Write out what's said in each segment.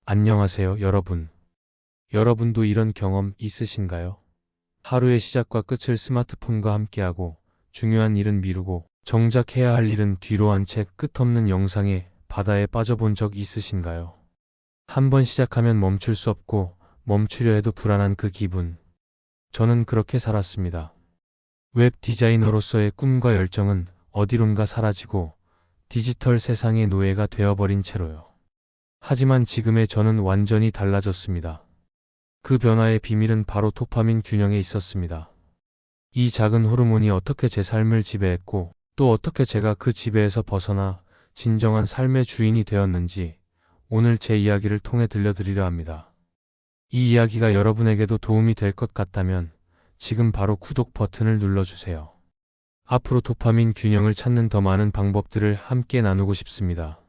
안녕하세요, 여러분. 여러분도 이런 경험 있으신가요? 하루의 시작과 끝을 스마트폰과 함께하고 중요한 일은 미루고 정작 해야 할 일은 뒤로 한 채 끝없는 영상의 바다에 빠져본 적 있으신가요? 한번 시작하면 멈출 수 없고 멈추려 해도 불안한 그 기분. 저는 그렇게 살았습니다. 웹 디자이너로서의 꿈과 열정은 어디론가 사라지고 디지털 세상의 노예가 되어버린 채로요. 하지만 지금의 저는 완전히 달라졌습니다. 그 변화의 비밀은 바로 도파민 균형에 있었습니다. 이 작은 호르몬이 어떻게 제 삶을 지배했고 또 어떻게 제가 그 지배에서 벗어나 진정한 삶의 주인이 되었는지 오늘 제 이야기를 통해 들려드리려 합니다. 이 이야기가 여러분에게도 도움이 될 것 같다면 지금 바로 구독 버튼을 눌러주세요. 앞으로 도파민 균형을 찾는 더 많은 방법들을 함께 나누고 싶습니다.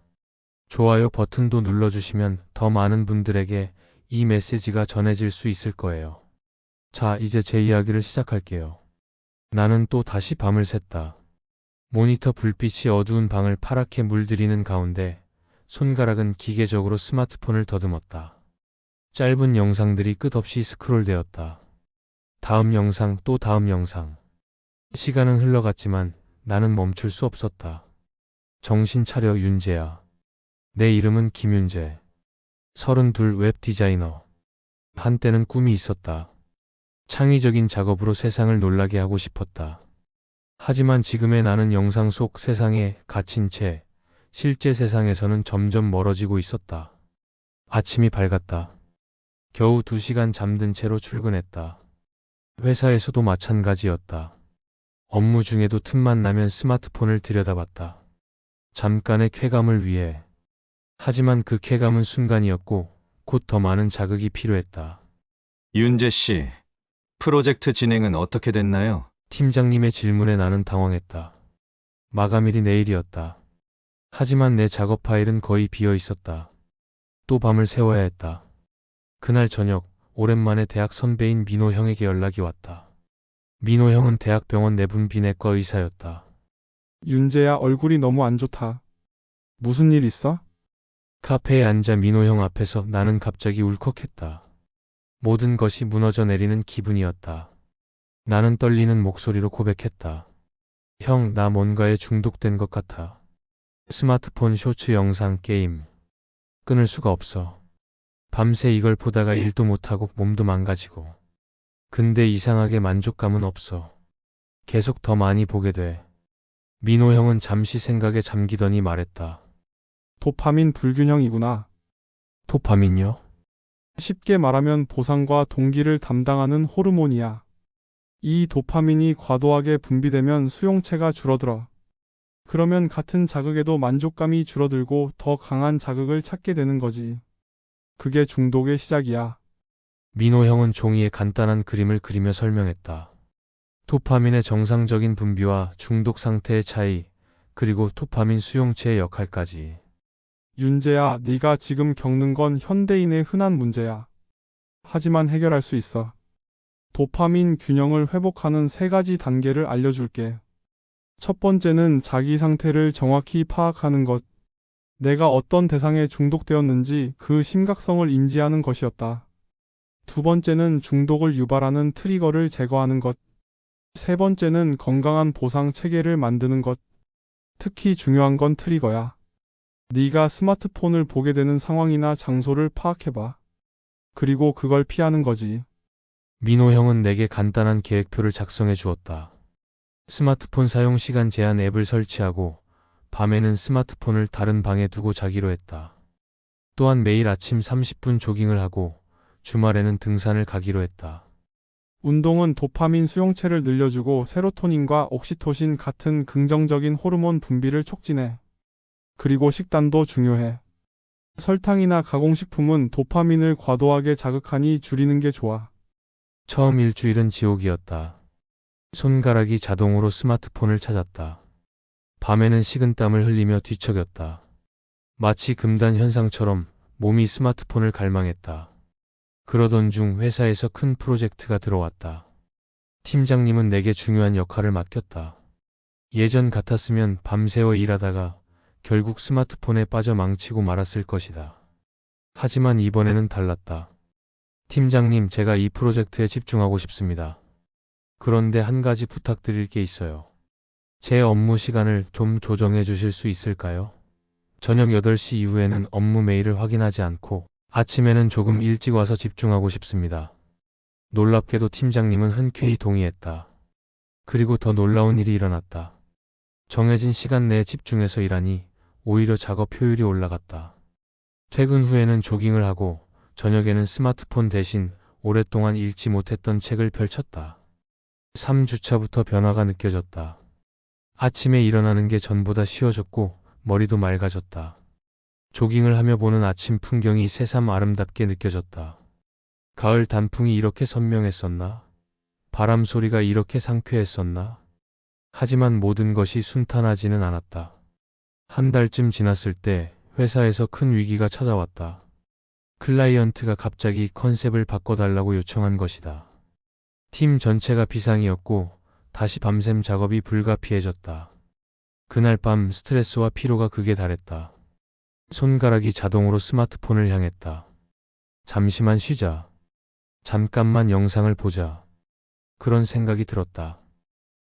좋아요 버튼도 눌러주시면 더 많은 분들에게 이 메시지가 전해질 수 있을 거예요. 자, 이제 제 이야기를 시작할게요. 나는 또 다시 밤을 샜다. 모니터 불빛이 어두운 방을 파랗게 물들이는 가운데 손가락은 기계적으로 스마트폰을 더듬었다. 짧은 영상들이 끝없이 스크롤되었다. 다음 영상, 또 다음 영상. 시간은 흘러갔지만 나는 멈출 수 없었다. 정신 차려, 윤재야. 내 이름은 김윤재. 32 웹 디자이너. 한때는 꿈이 있었다. 창의적인 작업으로 세상을 놀라게 하고 싶었다. 하지만 지금의 나는 영상 속 세상에 갇힌 채 실제 세상에서는 점점 멀어지고 있었다. 아침이 밝았다. 겨우 2시간 잠든 채로 출근했다. 회사에서도 마찬가지였다. 업무 중에도 틈만 나면 스마트폰을 들여다봤다. 잠깐의 쾌감을 위해. 하지만 그 쾌감은 순간이었고 곧 더 많은 자극이 필요했다. 윤재 씨, 프로젝트 진행은 어떻게 됐나요? 팀장님의 질문에 나는 당황했다. 마감일이 내일이었다. 하지만 내 작업 파일은 거의 비어 있었다. 또 밤을 새워야 했다. 그날 저녁, 오랜만에 대학 선배인 민호 형에게 연락이 왔다. 민호 형은 대학병원 내분비내과 의사였다. 윤재야, 얼굴이 너무 안 좋다. 무슨 일 있어? 카페에 앉아 민호 형 앞에서 나는 갑자기 울컥했다. 모든 것이 무너져 내리는 기분이었다. 나는 떨리는 목소리로 고백했다. 형, 나 뭔가에 중독된 것 같아. 스마트폰 쇼츠 영상 게임. 끊을 수가 없어. 밤새 이걸 보다가 일도 못하고 몸도 망가지고. 근데 이상하게 만족감은 없어. 계속 더 많이 보게 돼. 민호 형은 잠시 생각에 잠기더니 말했다. 도파민 불균형이구나. 도파민요? 쉽게 말하면 보상과 동기를 담당하는 호르몬이야. 이 도파민이 과도하게 분비되면 수용체가 줄어들어. 그러면 같은 자극에도 만족감이 줄어들고 더 강한 자극을 찾게 되는 거지. 그게 중독의 시작이야. 민호 형은 종이에 간단한 그림을 그리며 설명했다. 도파민의 정상적인 분비와 중독 상태의 차이, 그리고 도파민 수용체의 역할까지. 윤재야, 네가 지금 겪는 건 현대인의 흔한 문제야. 하지만 해결할 수 있어. 도파민 균형을 회복하는 3가지 단계를 알려줄게. 첫 번째는 자기 상태를 정확히 파악하는 것. 내가 어떤 대상에 중독되었는지 그 심각성을 인지하는 것이었다. 두 번째는 중독을 유발하는 트리거를 제거하는 것. 세 번째는 건강한 보상 체계를 만드는 것. 특히 중요한 건 트리거야. 네가 스마트폰을 보게 되는 상황이나 장소를 파악해봐. 그리고 그걸 피하는 거지. 민호 형은 내게 간단한 계획표를 작성해 주었다. 스마트폰 사용 시간 제한 앱을 설치하고 밤에는 스마트폰을 다른 방에 두고 자기로 했다. 또한 매일 아침 30분 조깅을 하고 주말에는 등산을 가기로 했다. 운동은 도파민 수용체를 늘려주고 세로토닌과 옥시토신 같은 긍정적인 호르몬 분비를 촉진해. 그리고 식단도 중요해. 설탕이나 가공식품은 도파민을 과도하게 자극하니 줄이는 게 좋아. 처음 일주일은 지옥이었다. 손가락이 자동으로 스마트폰을 찾았다. 밤에는 식은땀을 흘리며 뒤척였다. 마치 금단 현상처럼 몸이 스마트폰을 갈망했다. 그러던 중 회사에서 큰 프로젝트가 들어왔다. 팀장님은 내게 중요한 역할을 맡겼다. 예전 같았으면 밤새워 일하다가 결국 스마트폰에 빠져 망치고 말았을 것이다. 하지만 이번에는 달랐다. 팀장님, 제가 이 프로젝트에 집중하고 싶습니다. 그런데 한 가지 부탁드릴 게 있어요. 제 업무 시간을 좀 조정해 주실 수 있을까요? 저녁 8시 이후에는 업무 메일을 확인하지 않고 아침에는 조금 일찍 와서 집중하고 싶습니다. 놀랍게도 팀장님은 흔쾌히 동의했다. 그리고 더 놀라운 일이 일어났다. 정해진 시간 내에 집중해서 일하니 오히려 작업 효율이 올라갔다. 퇴근 후에는 조깅을 하고 저녁에는 스마트폰 대신 오랫동안 읽지 못했던 책을 펼쳤다. 3주차부터 변화가 느껴졌다. 아침에 일어나는 게 전보다 쉬워졌고 머리도 맑아졌다. 조깅을 하며 보는 아침 풍경이 새삼 아름답게 느껴졌다. 가을 단풍이 이렇게 선명했었나? 바람 소리가 이렇게 상쾌했었나? 하지만 모든 것이 순탄하지는 않았다. 한 달쯤 지났을 때 회사에서 큰 위기가 찾아왔다. 클라이언트가 갑자기 컨셉을 바꿔달라고 요청한 것이다. 팀 전체가 비상이었고 다시 밤샘 작업이 불가피해졌다. 그날 밤 스트레스와 피로가 극에 달했다. 손가락이 자동으로 스마트폰을 향했다. 잠시만 쉬자. 잠깐만 영상을 보자. 그런 생각이 들었다.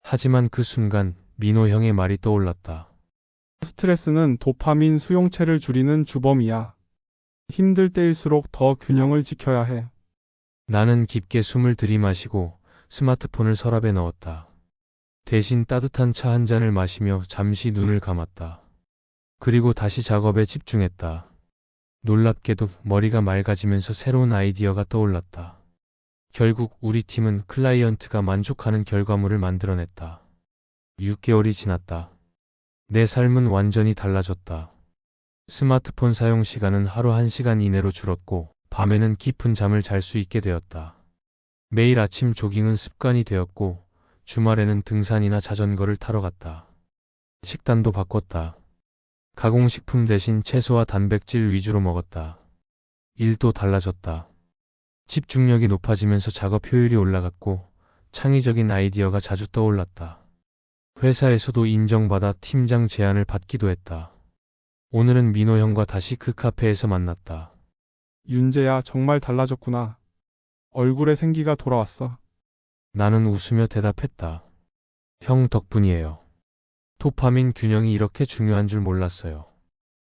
하지만 그 순간 민호 형의 말이 떠올랐다. 스트레스는 도파민 수용체를 줄이는 주범이야. 힘들 때일수록 더 균형을 지켜야 해. 나는 깊게 숨을 들이마시고 스마트폰을 서랍에 넣었다. 대신 따뜻한 차 한 잔을 마시며 잠시 눈을 감았다. 그리고 다시 작업에 집중했다. 놀랍게도 머리가 맑아지면서 새로운 아이디어가 떠올랐다. 결국 우리 팀은 클라이언트가 만족하는 결과물을 만들어냈다. 6개월이 지났다. 내 삶은 완전히 달라졌다. 스마트폰 사용 시간은 하루 1시간 이내로 줄었고 밤에는 깊은 잠을 잘 수 있게 되었다. 매일 아침 조깅은 습관이 되었고 주말에는 등산이나 자전거를 타러 갔다. 식단도 바꿨다. 가공식품 대신 채소와 단백질 위주로 먹었다. 일도 달라졌다. 집중력이 높아지면서 작업 효율이 올라갔고 창의적인 아이디어가 자주 떠올랐다. 회사에서도 인정받아 팀장 제안을 받기도 했다. 오늘은 민호 형과 다시 그 카페에서 만났다. 윤재야, 정말 달라졌구나. 얼굴에 생기가 돌아왔어. 나는 웃으며 대답했다. 형 덕분이에요. 도파민 균형이 이렇게 중요한 줄 몰랐어요.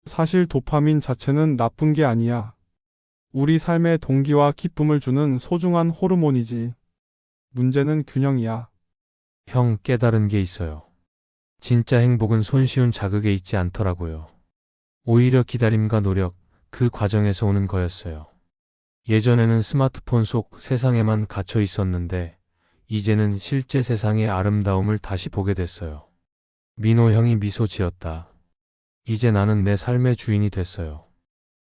사실 도파민 자체는 나쁜 게 아니야. 우리 삶에 동기와 기쁨을 주는 소중한 호르몬이지. 문제는 균형이야. 형, 깨달은 게 있어요. 진짜 행복은 손쉬운 자극에 있지 않더라고요. 오히려 기다림과 노력, 그 과정에서 오는 거였어요. 예전에는 스마트폰 속 세상에만 갇혀 있었는데 이제는 실제 세상의 아름다움을 다시 보게 됐어요. 민호 형이 미소 지었다. 이제 나는 내 삶의 주인이 됐어요.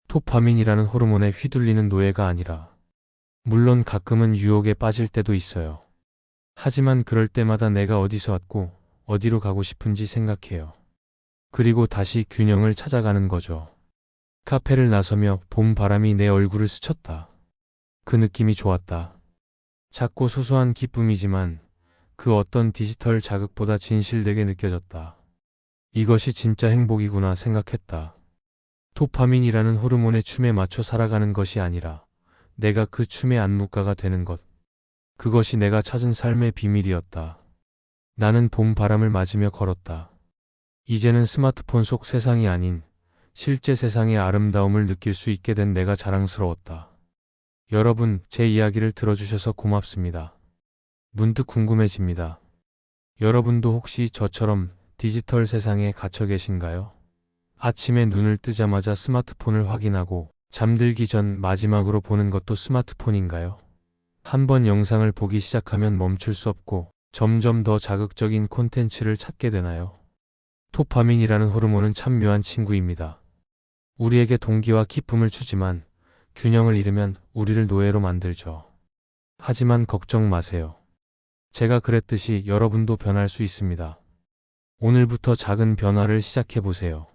도파민이라는 호르몬에 휘둘리는 노예가 아니라. 물론 가끔은 유혹에 빠질 때도 있어요. 하지만 그럴 때마다 내가 어디서 왔고 어디로 가고 싶은지 생각해요. 그리고 다시 균형을 찾아가는 거죠. 카페를 나서며 봄 바람이 내 얼굴을 스쳤다. 그 느낌이 좋았다. 작고 소소한 기쁨이지만 그 어떤 디지털 자극보다 진실되게 느껴졌다. 이것이 진짜 행복이구나 생각했다. 도파민이라는 호르몬의 춤에 맞춰 살아가는 것이 아니라 내가 그 춤의 안무가가 되는 것. 그것이 내가 찾은 삶의 비밀이었다. 나는 봄 바람을 맞으며 걸었다. 이제는 스마트폰 속 세상이 아닌 실제 세상의 아름다움을 느낄 수 있게 된 내가 자랑스러웠다. 여러분, 제 이야기를 들어주셔서 고맙습니다. 문득 궁금해집니다. 여러분도 혹시 저처럼 디지털 세상에 갇혀 계신가요? 아침에 눈을 뜨자마자 스마트폰을 확인하고 잠들기 전 마지막으로 보는 것도 스마트폰인가요? 한번 영상을 보기 시작하면 멈출 수 없고 점점 더 자극적인 콘텐츠를 찾게 되나요? 도파민이라는 호르몬은 참 묘한 친구입니다. 우리에게 동기와 기쁨을 주지만 균형을 잃으면 우리를 노예로 만들죠. 하지만 걱정 마세요. 제가 그랬듯이 여러분도 변할 수 있습니다. 오늘부터 작은 변화를 시작해 보세요.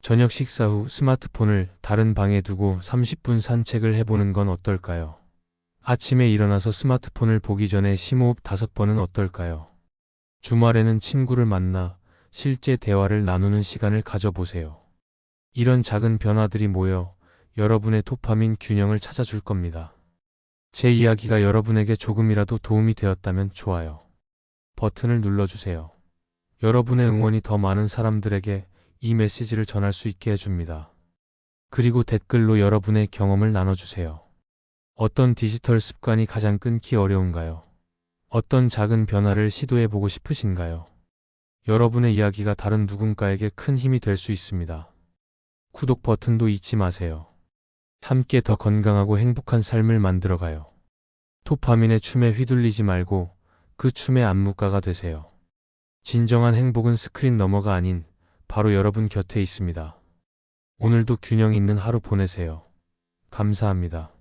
저녁 식사 후 스마트폰을 다른 방에 두고 30분 산책을 해보는 건 어떨까요? 아침에 일어나서 스마트폰을 보기 전에 심호흡 5번은 어떨까요? 주말에는 친구를 만나 실제 대화를 나누는 시간을 가져보세요. 이런 작은 변화들이 모여 여러분의 도파민 균형을 찾아줄 겁니다. 제 이야기가 여러분에게 조금이라도 도움이 되었다면 좋아요 버튼을 눌러주세요. 여러분의 응원이 더 많은 사람들에게 이 메시지를 전할 수 있게 해줍니다. 그리고 댓글로 여러분의 경험을 나눠주세요. 어떤 디지털 습관이 가장 끊기 어려운가요? 어떤 작은 변화를 시도해보고 싶으신가요? 여러분의 이야기가 다른 누군가에게 큰 힘이 될 수 있습니다. 구독 버튼도 잊지 마세요. 함께 더 건강하고 행복한 삶을 만들어가요. 도파민의 춤에 휘둘리지 말고 그 춤의 안무가가 되세요. 진정한 행복은 스크린 너머가 아닌 바로 여러분 곁에 있습니다. 오늘도 균형 있는 하루 보내세요. 감사합니다.